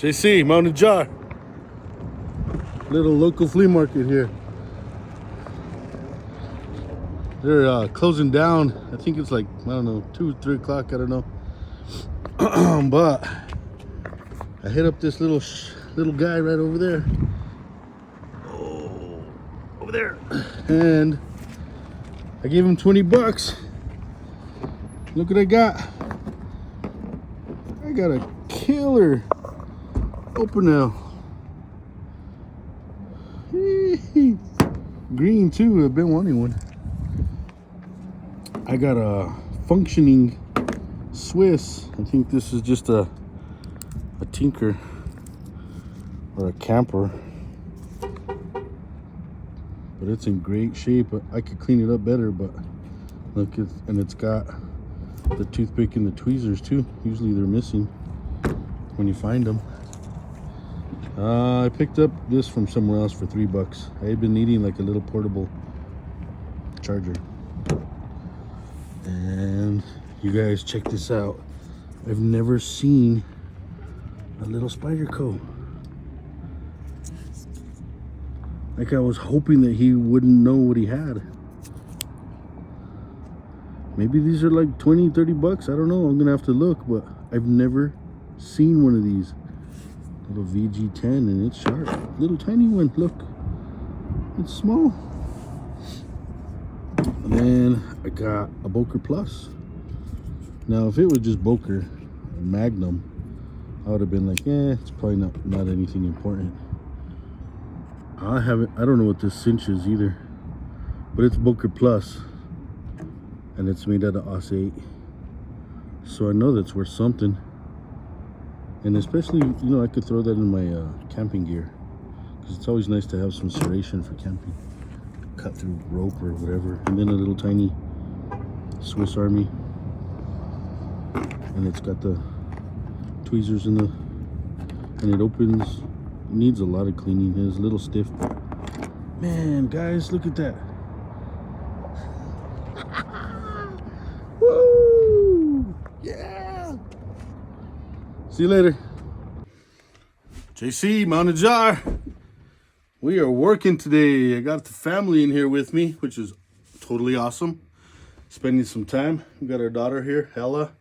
JC, Mountain Jar. Little local flea market here. They're closing down. I think it's like, I don't know, 2 or 3 o'clock, I don't know. But I hit up this little guy right over there. Oh, over there. And I gave him 20 bucks. Look what I got. I got a killer open now. Green too, I've been wanting one. I got a functioning Swiss. I think this is just a tinker or a camper, but it's in great shape. I could clean it up better, but look, it's got the toothpick and the tweezers too. Usually they're missing when you find them. I picked up this from somewhere else for 3 bucks. I had been needing like a little portable charger. And you guys check this out. I've never seen a little spider co. Like, I was hoping that he wouldn't know what he had. Maybe these are like 20, 30 bucks. I don't know. I'm gonna have to look, but I've never seen one of these. Little VG10, and it's sharp. Little tiny one, look. It's small. And then I got a Boker Plus. Now, if it was just Boker Magnum, I would have been like, it's probably not anything important. I don't know what this cinch is either, but it's Boker Plus, and it's made out of OS 8, so I know that's worth something. And especially, you know, I could throw that in my camping gear, because it's always nice to have some serration for camping. Cut through rope or whatever. And then a little tiny Swiss Army, and it's got the tweezers in and it opens. It needs a lot of cleaning. It's a little stiff, but man, guys, look at that. Woo! Yeah. See you later. JC, Mountain Jar. We are working today. I got the family in here with me, which is totally awesome. Spending some time. We got our daughter here, Ella.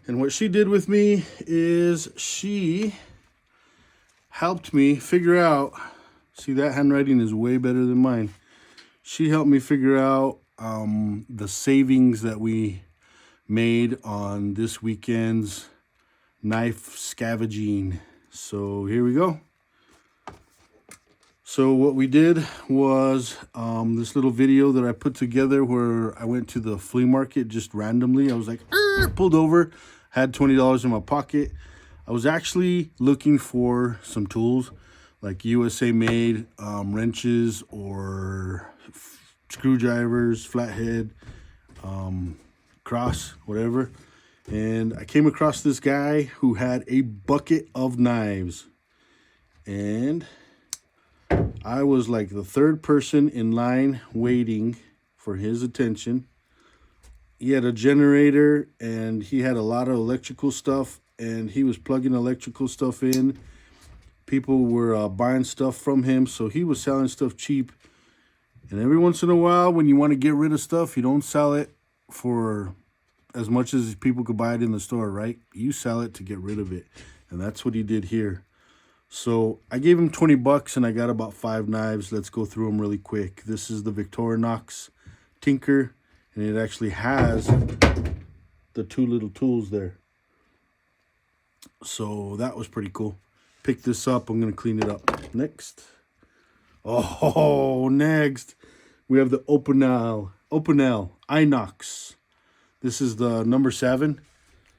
And what she did with me is she helped me figure out, see, that handwriting is way better than mine. She helped me figure out the savings that we made on this weekend's knife scavenging. So here we go. So what we did was this little video that I put together where I went to the flea market just randomly. I was like, pulled over, had $20 in my pocket. I was actually looking for some tools like USA made wrenches or screwdrivers, flathead, cross, whatever. And I came across this guy who had a bucket of knives. And I was like the 3rd person in line waiting for his attention. He had a generator and he had a lot of electrical stuff, and he was plugging electrical stuff in. People were buying stuff from him, so he was selling stuff cheap. And every once in a while, when you want to get rid of stuff, you don't sell it for as much as people could buy it in the store, right? You sell it to get rid of it. And that's what he did here. So I gave him 20 bucks and I got about 5 knives. Let's go through them really quick. This is the Victorinox Tinker, and it actually has the 2 little tools there. So that was pretty cool. Pick this up. I'm going to clean it up. Next. Oh, next. We have the Opinel Inox. This is the number 7.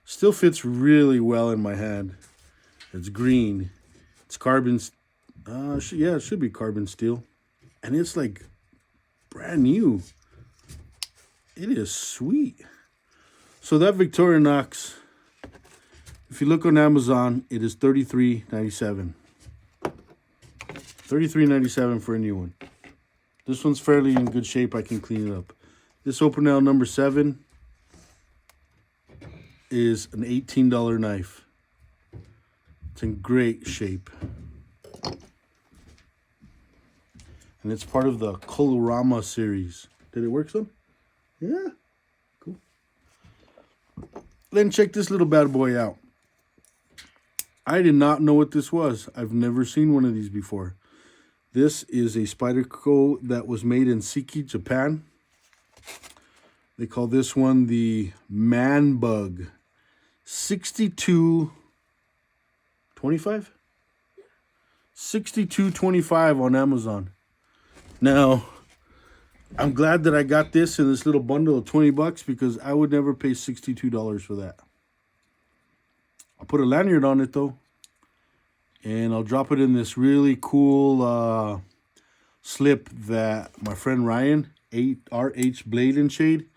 Still fits really well in my hand. It's green. It's carbon. Yeah, it should be carbon steel. And it's like brand new. It is sweet. So that Victorinox, if you look on Amazon, it is $33.97. $33.97 for a new one. This one's fairly in good shape. I can clean it up. This Opinel number 7 is an $18 knife. It's in great shape. And it's part of the Colorama series. Did it work, son? Yeah. Cool. Then check this little bad boy out. I did not know what this was. I've never seen one of these before. This is a Spyderco that was made in Siki, Japan. They call this one the Man Bug. 62.25? 62.25 on Amazon. Now, I'm glad that I got this in this little bundle of 20 bucks because I would never pay $62 for that. I'll put a lanyard on it though. And I'll drop it in this really cool slip that my friend Ryan, RH Blade and Shade,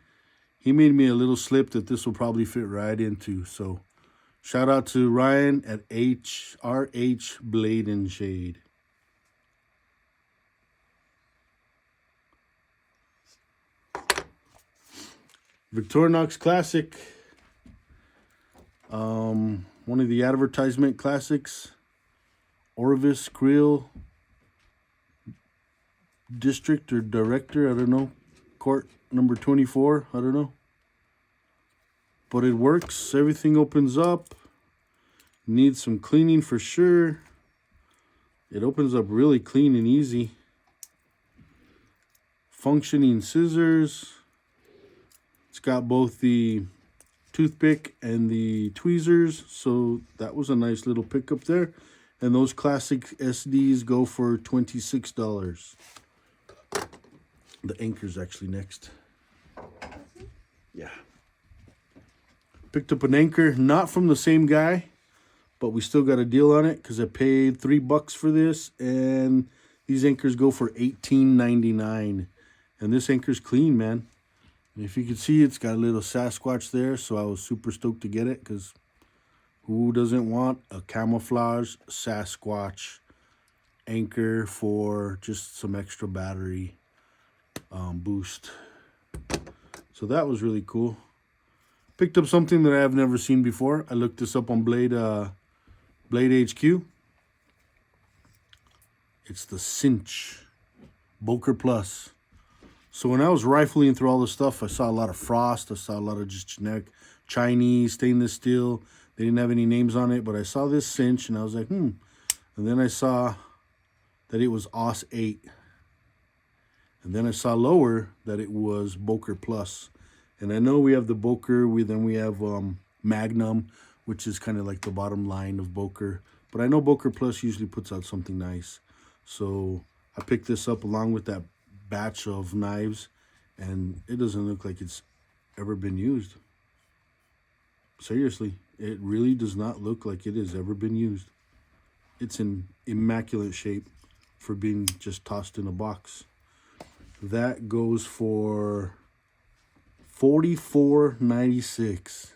he made me a little slip that this will probably fit right into. So shout out to Ryan at RH Blade and Shade. Victorinox Classic. One of the advertisement classics. Orvis Grill District or Director, I don't know. Court number 24, I don't know. But it works. Everything opens up. Needs some cleaning for sure. It opens up really clean and easy. Functioning scissors. It's got both the toothpick and the tweezers, so that was a nice little pickup there. And those classic SDs go for $26. The anchor's actually next. Yeah. Picked up an anchor, not from the same guy, but we still got a deal on it because I paid $3 for this, and these anchors go for $18.99. And this anchor's clean, man. And if you can see, it's got a little Sasquatch there, so I was super stoked to get it because who doesn't want a camouflage Sasquatch anchor for just some extra battery boost? So that was really cool. Picked up something that I have never seen before. I looked this up on Blade HQ. It's the Cinch Boker Plus. So when I was rifling through all the stuff, I saw a lot of Frost. I saw a lot of just generic Chinese stainless steel. They didn't have any names on it, but I saw this Cinch, and I was like, And then I saw that it was OS 8. And then I saw lower that it was Boker Plus. And I know we have the Boker, then we have Magnum, which is kind of like the bottom line of Boker. But I know Boker Plus usually puts out something nice. So I picked this up along with that batch of knives, and it doesn't look like it's ever been used. Seriously, it really does not look like it has ever been used. It's in immaculate shape for being just tossed in a box. That goes for $44.96.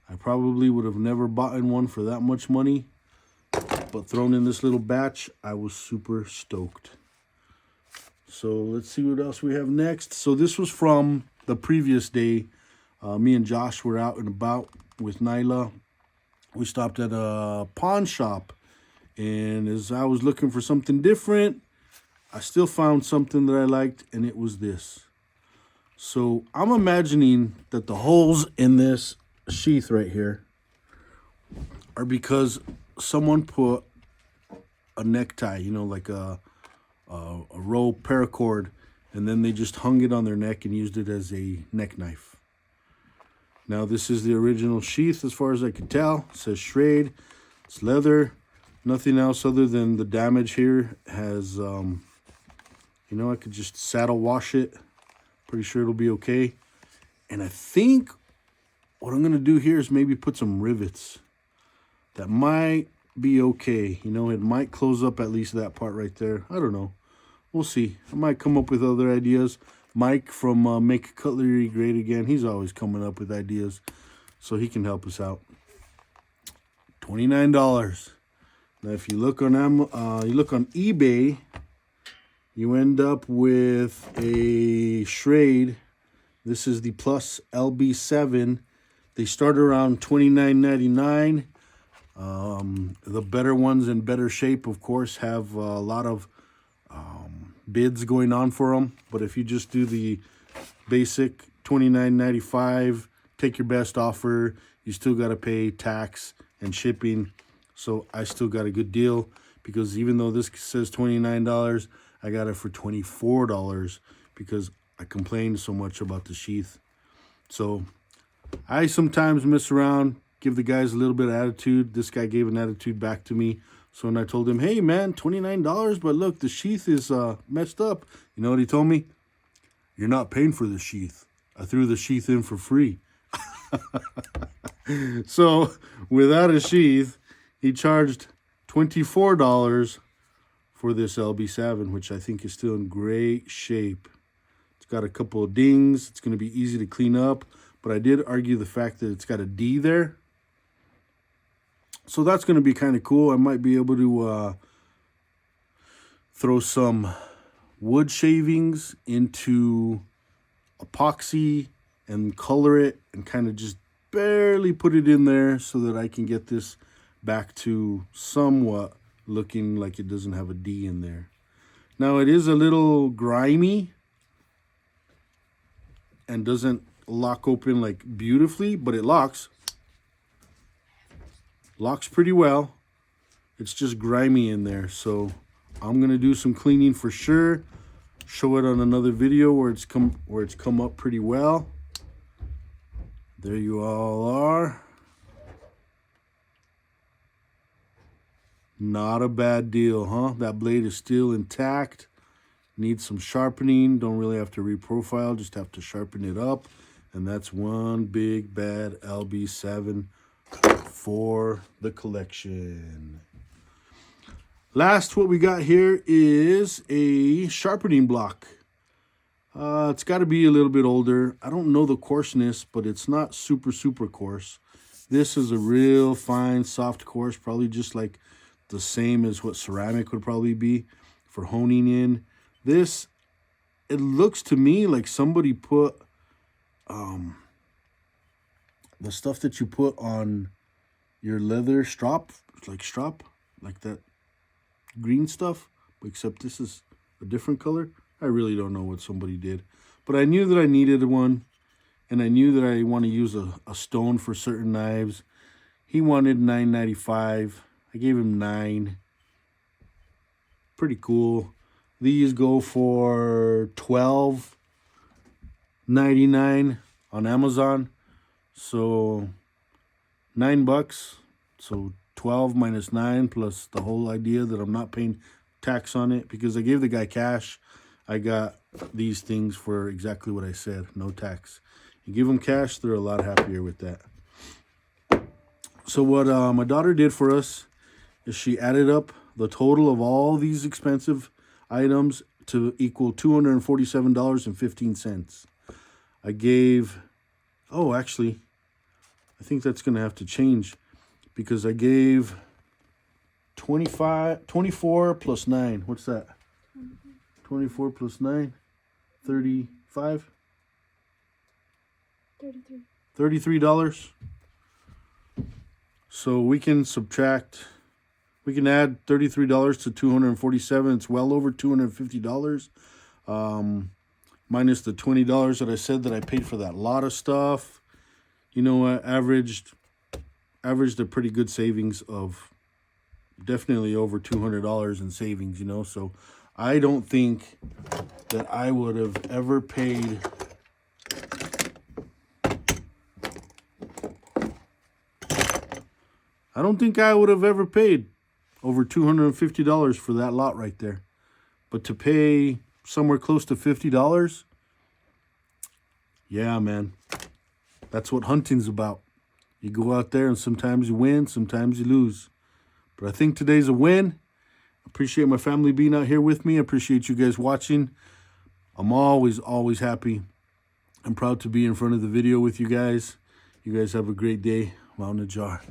I probably would have never bought in one for that much money, but thrown in this little batch, I was super stoked. So let's see what else we have next. So this was from the previous day. Me and Josh were out and about with Nyla. We stopped at a pawn shop, and as I was looking for something different, I still found something that I liked, and it was this. So I'm imagining that the holes in this sheath right here are because someone put a necktie, you know, like a rope paracord, and then they just hung it on their neck and used it as a neck knife. Now this is the original sheath as far as I could tell. It says Schrade. It's leather. Nothing else other than the damage here has, you know, I could just saddle wash it. Pretty sure it'll be okay. And I think what I'm going to do here is maybe put some rivets. That might be okay. You know, it might close up at least that part right there. I don't know. We'll see. I might come up with other ideas. Mike from Make Cutlery Great Again, he's always coming up with ideas, so he can help us out. $29. Now, if you look on eBay, you end up with a Schrade. This is the Plus LB7. They start around $29.99. The better ones in better shape, of course, have a lot of bids going on for them. But if you just do the basic $29.95, take your best offer, you still got to pay tax and shipping. So I still got a good deal, because even though this says $29, I got it for $24 because I complained so much about the sheath. So I sometimes mess around, give the guys a little bit of attitude. This guy gave an attitude back to me. So when I told him, hey man, $29, but look, the sheath is messed up. You know what he told me? You're not paying for the sheath. I threw the sheath in for free. So without a sheath, he charged $24 for this LB7, which I think is still in great shape. It's got a couple of dings. It's going to be easy to clean up. But I did argue the fact that it's got a D there. So that's going to be kind of cool. I might be able to throw some wood shavings into epoxy and color it and kind of just barely put it in there so that I can get this back to somewhat looking like it doesn't have a D in there. Now it is a little grimy and doesn't lock open like beautifully, but it locks pretty well. It's just grimy in there, so I'm gonna do some cleaning for sure. Show it on another video where it's come up pretty well. There you all are. Not a bad deal, huh? That blade is still intact. Needs some sharpening. Don't really have to reprofile, just have to sharpen it up. And that's one big bad LB7 for the collection. Last, what we got here is a sharpening block. It's got to be a little bit older. I don't know the coarseness, but it's not super coarse. This is a real fine, soft coarse, probably just like the same as what ceramic would probably be for honing in. This, it looks to me like somebody put the stuff that you put on your leather strap, like that green stuff, except this is a different color. I really don't know what somebody did, but I knew that I needed one, and I knew that I want to use a stone for certain knives. He wanted $9.95. I gave him $9. Pretty cool. These go for $12.99 on Amazon. So $9. So 12 minus 9 plus the whole idea that I'm not paying tax on it, because I gave the guy cash. I got these things for exactly what I said, no tax. You give them cash, they're a lot happier with that. So what my daughter did for us is she added up the total of all these expensive items to equal $247.15. I gave, actually, I think that's going to have to change, because I gave 24 plus 9. What's that? 24 plus 9, 35? $33. So we can subtract, we can add $33 to $247. It's well over $250. Minus the $20 that I said that I paid for that lot of stuff. You know, I averaged a pretty good savings of definitely over $200 in savings, you know. So I don't think that I would have ever paid over $250 for that lot right there. But to pay somewhere close to $50, yeah, man. That's what hunting's about. You go out there and sometimes you win, sometimes you lose. But I think today's a win. Appreciate my family being out here with me. I appreciate you guys watching. I'm always happy and proud to be in front of the video with you guys. You guys have a great day. Mountain Jar.